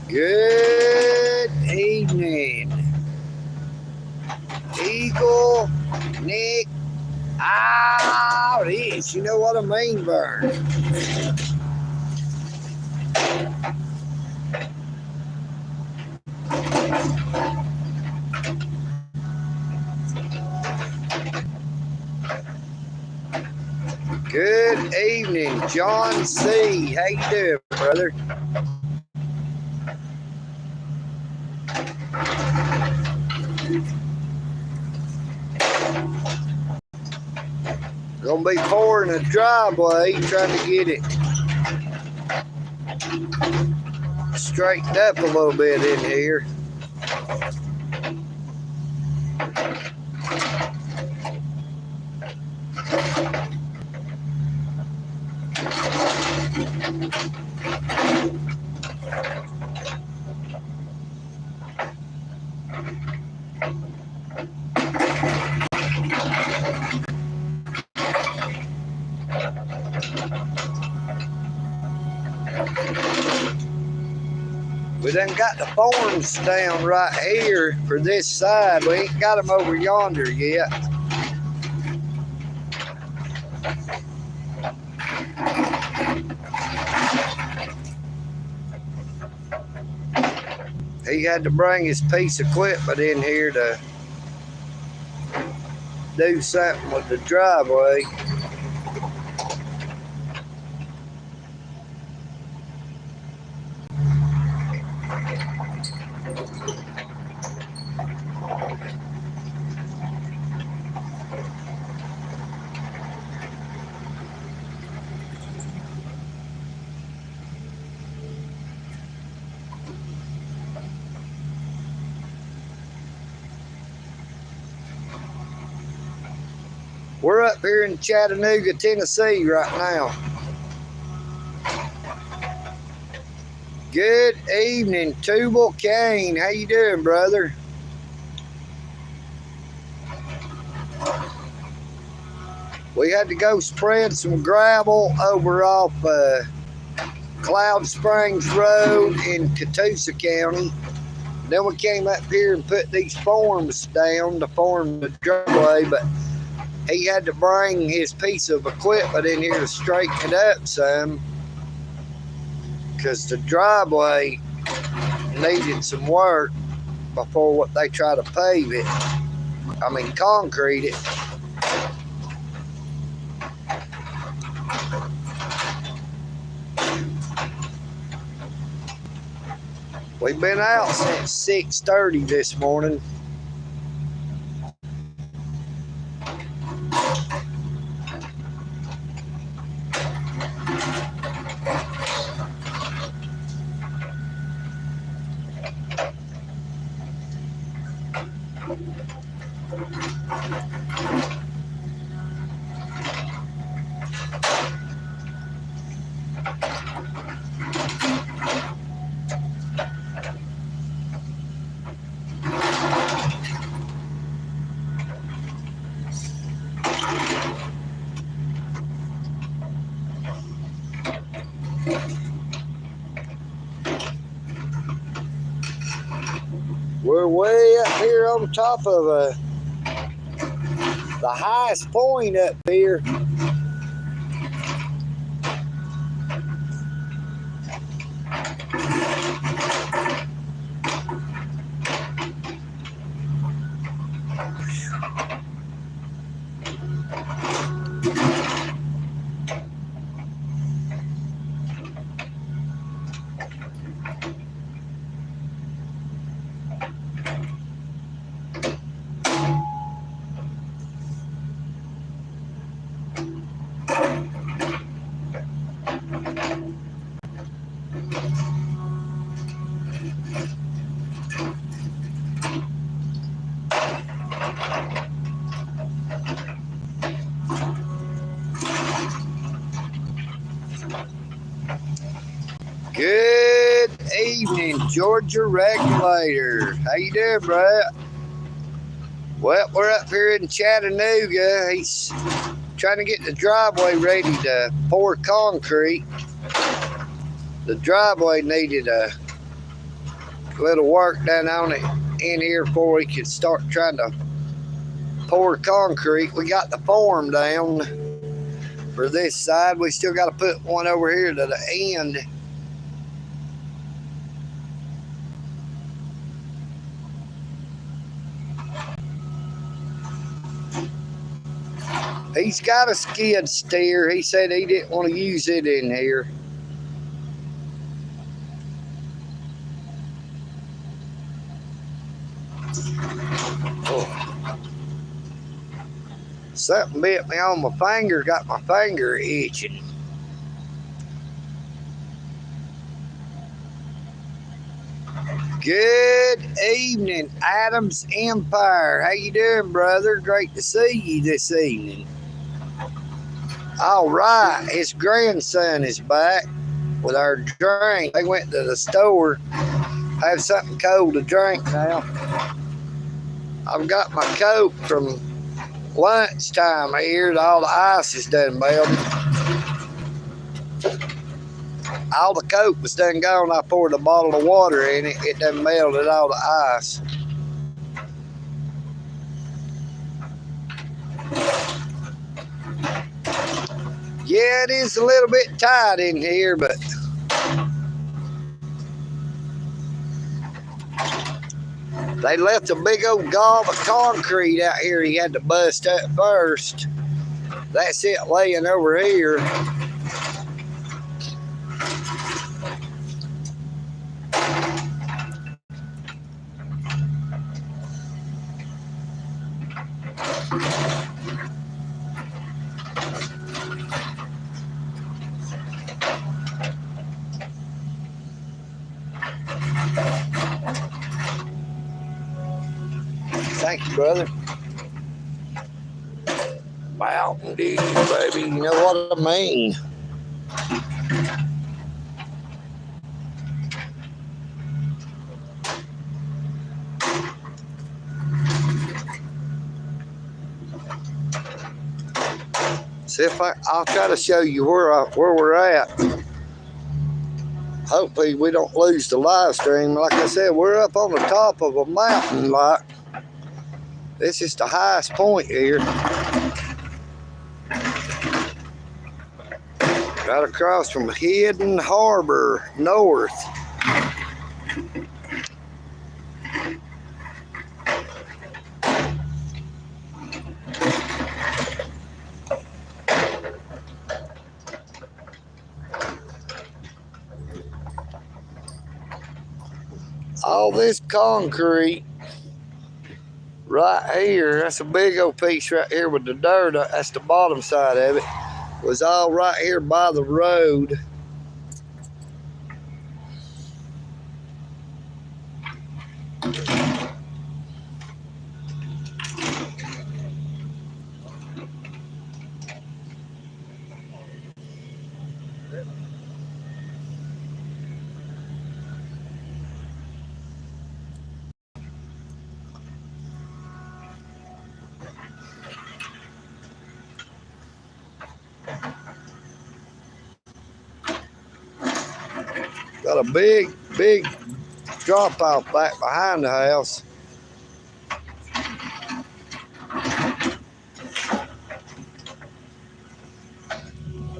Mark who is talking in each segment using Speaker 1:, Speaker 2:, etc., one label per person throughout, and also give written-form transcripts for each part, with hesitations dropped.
Speaker 1: Good evening, Eagle, Nick. Ah, it is. You know what I mean, Vern. Good evening, John C. How you doing, brother? Gonna be pouring a driveway, trying to get it straightened up a little bit in here. We done got the forms down right here for this side. We ain't got them over yonder yet. He had to bring his piece of equipment in here to do something with the driveway. We're up here in Chattanooga, Tennessee right now. Good evening, Tubal Kane. How you doing, brother? We had to go spread some gravel over off Cloud Springs Road in Catoosa County. Then we came up here and put these forms down to form the driveway, but he had to bring his piece of equipment in here to straighten it up some, because the driveway needed some work before what they try to pave it. I mean, concrete it. We've been out since 6:30 this morning. We're way up here on top of the highest point up here. evening, Georgia Regulator. How you doing, bro? Well, we're up here in Chattanooga. He's trying to get the driveway ready to pour concrete. The driveway needed a little work done on it in here before we could start trying to pour concrete. We got the form down for this side. We still got to put one over here to the end. He's got a skid steer. He said he didn't want to use it in here. Oh. Something bit me on my finger, got my finger itching. Good evening, Adams Empire. How you doing, brother? Great to see you this evening. All right, his grandson is back with our drink. They went to the store, have something cold to drink now. I've got my Coke from lunchtime here. All the ice is done melting. All the Coke was done gone. I poured a bottle of water in it. It done melted all the ice. Yeah, it is a little bit tight in here, but they left a big old gob of concrete out here he had to bust up first. That's it laying over here. Thank you, brother. Mountain Dew, baby. You know what I mean. See if I'll try to show you where we're at. Hopefully we don't lose the live stream. Like I said, we're up on the top of a mountain like. This is the highest point here. Right across from Hidden Harbor North. All this concrete right here, that's a big old piece right here with the dirt, that's the bottom side of it, was all right here by the road. Got a big drop off back behind the house.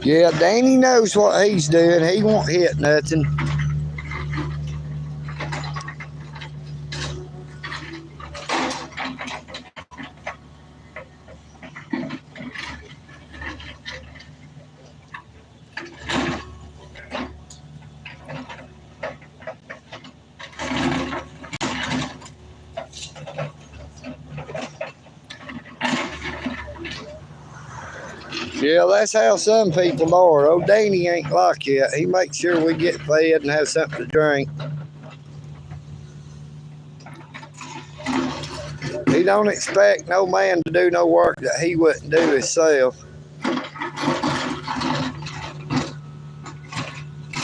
Speaker 1: Yeah, Danny knows what he's doing. He won't hit nothing. Yeah, that's how some people are. Old Danny ain't like that. He makes sure we get fed and have something to drink. He don't expect no man to do no work that he wouldn't do himself.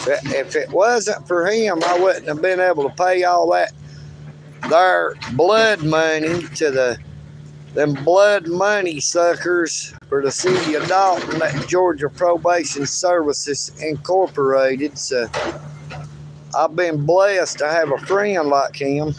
Speaker 1: If it wasn't for him, I wouldn't have been able to pay all that their blood money to them blood money suckers for the city of Dalton, that Georgia Probation Services Incorporated. So I've been blessed to have a friend like him.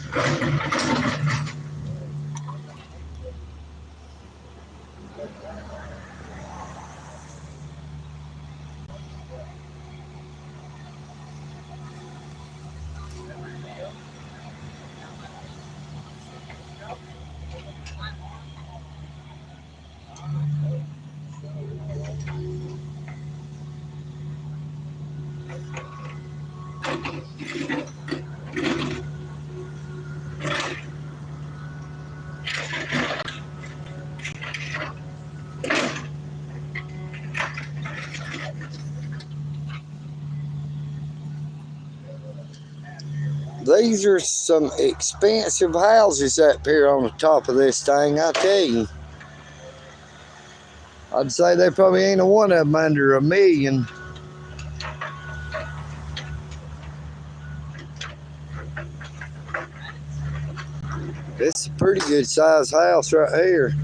Speaker 1: These are some expensive houses up here on the top of this thing, I tell you. I'd say there probably ain't a one of them under $1 million. It's a pretty good sized house right here.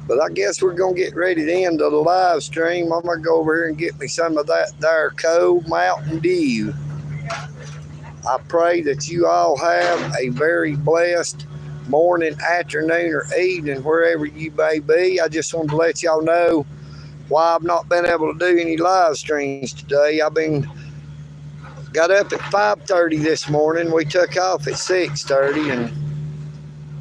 Speaker 1: But I guess we're going to get ready to end the live stream. I'm going to go over here and get me some of that there cold Mountain Dew. I pray that you all have a very blessed morning, afternoon, or evening, wherever you may be. I just wanted to let y'all know why I've not been able to do any live streams today. Got up at 5:30 this morning. We took off at 6:30 and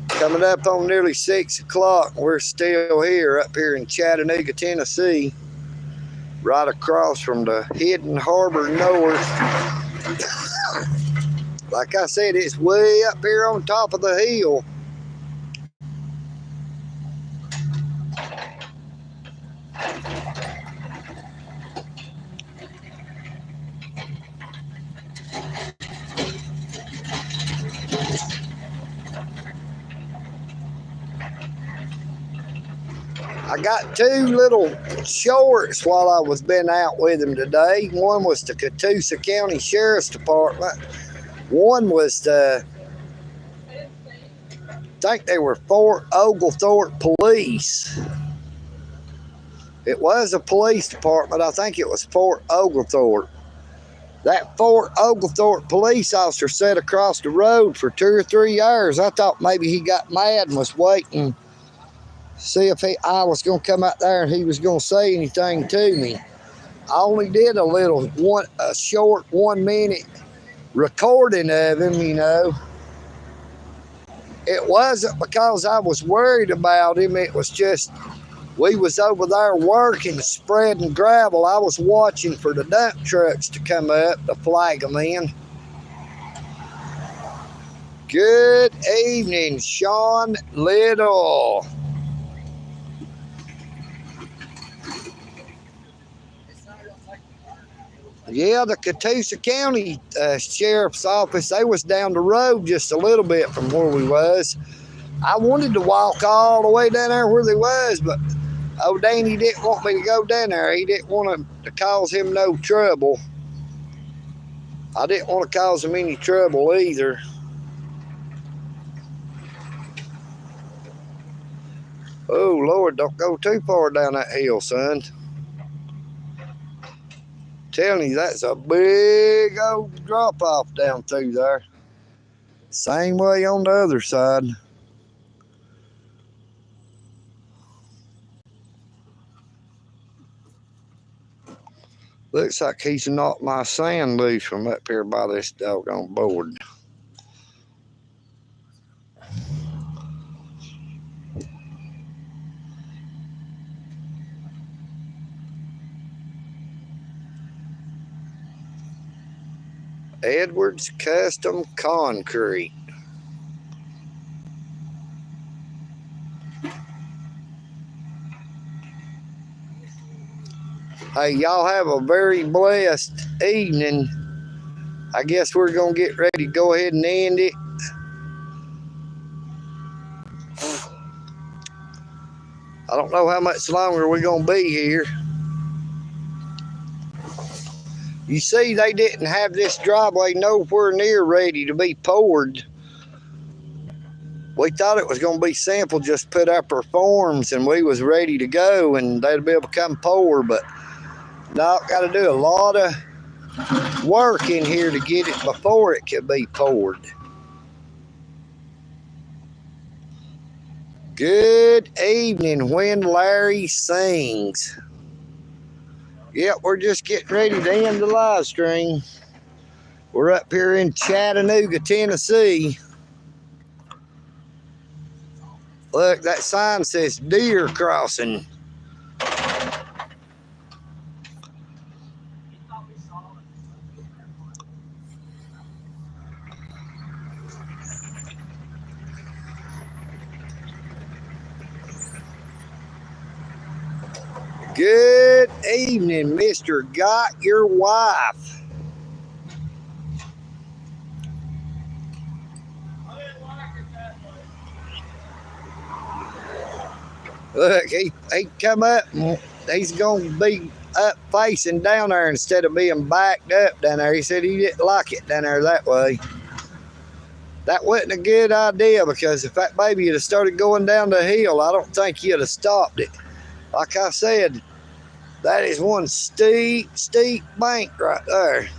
Speaker 1: coming up on nearly 6 o'clock. We're still here up here in Chattanooga, Tennessee, right across from the Hidden Harbor North. Like I said, it's way up here on top of the hill. I got 2 little shorts while I was been out with him today. One was the Catoosa County Sheriff's Department. One was the, I think they were Fort Oglethorpe Police. It was a police department. I think it was Fort Oglethorpe. That Fort Oglethorpe police officer sat across the road for 2 or 3 hours. I thought maybe he got mad and was waiting see if I was going to come out there and he was going to say anything to me. I only did a short 1 minute recording of him, you know. It wasn't because I was worried about him. It was just we was over there working, spreading gravel. I was watching for the dump trucks to come up to flag them in. Good evening, Sean Little. Yeah, the Catoosa County Sheriff's Office, they was down the road just a little bit from where we was. I wanted to walk all the way down there where they was, but old Danny didn't want me to go down there. He didn't want to cause him no trouble. I didn't want to cause him any trouble either. Oh, Lord, don't go too far down that hill, son. Telling you, that's a big old drop off down through there. Same way on the other side. Looks like he's knocked my sand loose from up here by this doggone board. Edwards Custom Concrete. Hey, y'all have a very blessed evening. I guess we're going to get ready to go ahead and end it. I don't know how much longer we're going to be here. You see, they didn't have this driveway nowhere near ready to be poured. We thought it was going to be simple, just put up our forms and we was ready to go and they'd be able to come pour, but no, got to do a lot of work in here to get it before it could be poured. Good evening, when Larry sings. Yep, we're just getting ready to end the live stream. We're up here in Chattanooga, Tennessee. Look, that sign says deer crossing. Good evening, Mr. Got Your Wife. Look, he come up and he's going to be up facing down there instead of being backed up down there. He said he didn't like it down there that way. That wasn't a good idea, because if that baby had started going down the hill, I don't think he'd have stopped it. Like I said, that is one steep bank right there.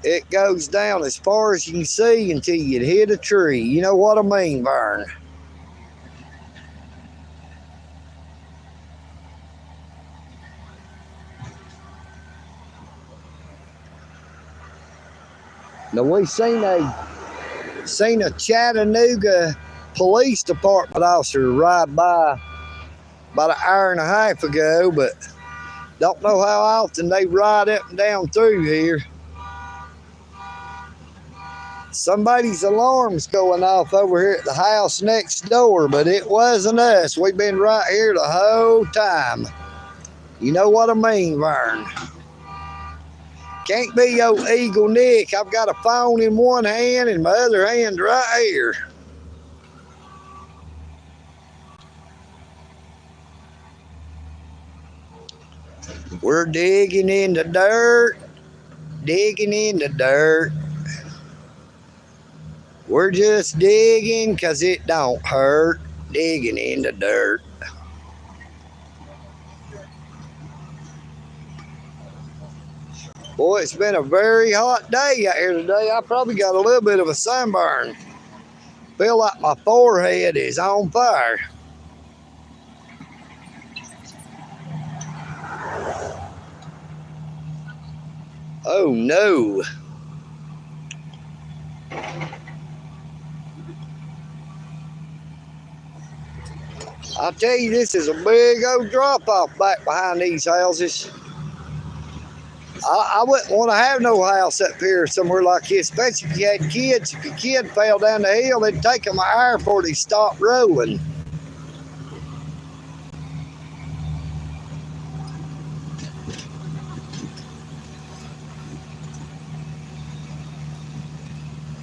Speaker 1: It goes down as far as you can see until you hit a tree. You know what I mean, Vern? Now we seen a Chattanooga Police Department officer ride by about an hour and a half ago, but don't know how often they ride up and down through here. Somebody's alarm's going off over here at the house next door, but it wasn't us. We've been right here the whole time. You know what I mean, Vern? Can't be old EagleNick. I've got a phone in one hand and my other hand right here. We're digging in the dirt, digging in the dirt. We're just digging because it don't hurt, digging in the dirt. Boy, it's been a very hot day out here today. I probably got a little bit of a sunburn. Feel like my forehead is on fire. Oh no. I'll tell you, this is a big old drop-off back behind these houses. I wouldn't want to have no house up here somewhere like this, especially if you had kids. If your kid fell down the hill, it'd take them an hour before they stopped rolling.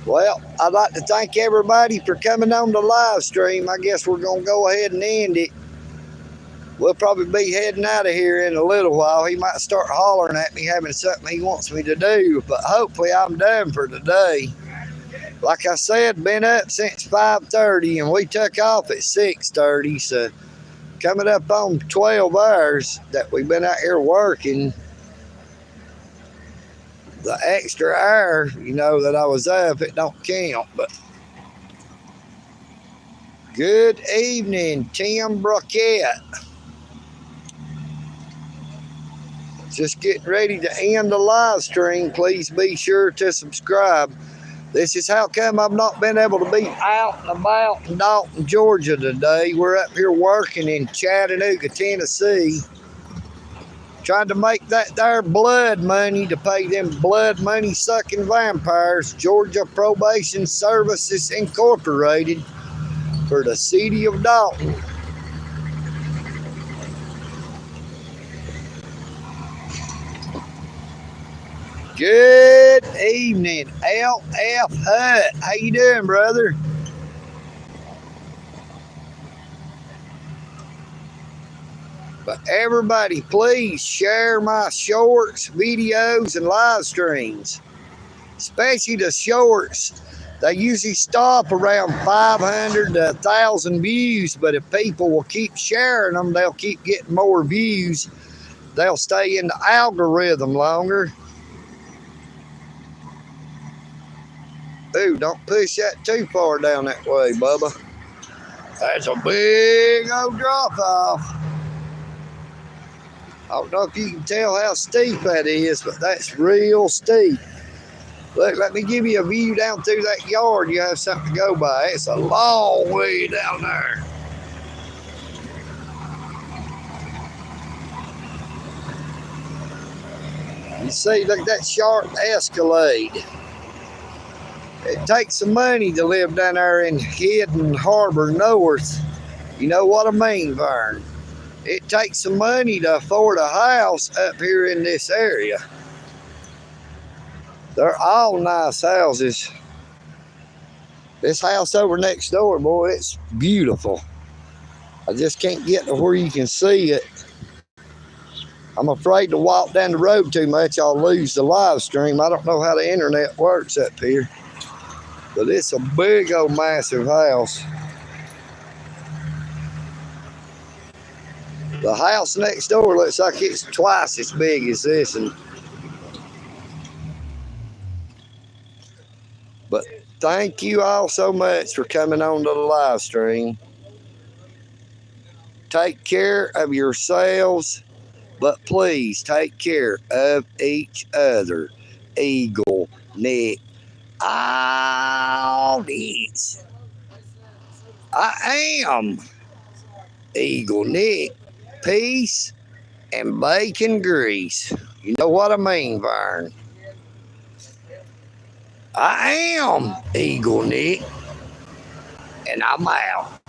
Speaker 1: Well, I'd like to thank everybody for coming on the live stream. I guess we're going to go ahead and end it. We'll probably be heading out of here in a little while. He might start hollering at me, having something he wants me to do, but hopefully I'm done for today. Like I said, been up since 5:30 and we took off at 6:30, so coming up on 12 hours that we've been out here working. The extra hour, you know, that I was up, it don't count, but good evening, Tim Brockett. Just getting ready to end the live stream. Please be sure to subscribe. This is how come I've not been able to be out and about in Dalton, Georgia today. We're up here working in Chattanooga, Tennessee, trying to make that there blood money to pay them blood money sucking vampires, Georgia Probation Services Incorporated, for the city of Dalton. Good evening, LF Hut. How you doing, brother? But everybody, please share my shorts, videos, and live streams. Especially the shorts. They usually stop around 500 to 1,000 views, but if people will keep sharing them, they'll keep getting more views. They'll stay in the algorithm longer. Ooh, don't push that too far down that way, Bubba. That's a big old drop off. I don't know if you can tell how steep that is, but that's real steep. Look, let me give you a view down through that yard. You have something to go by. It's a long way down there. You see, look at that sharp Escalade. It takes some money to live down there in Hidden Harbor North. You know what I mean, Vern? It takes some money to afford a house up here in this area. They're all nice houses. This house over next door, boy, it's beautiful. I just can't get to where you can see it. I'm afraid to walk down the road too much. I'll lose the live stream. I don't know how the internet works up here. But it's a big old massive house. The house next door looks like it's twice as big as this. But thank you all so much for coming on to the live stream. Take care of yourselves, but please take care of each other. EagleNick. All this. I am EagleNick. Peace and bacon grease. You know what I mean, Vern? I am EagleNick, and I'm out.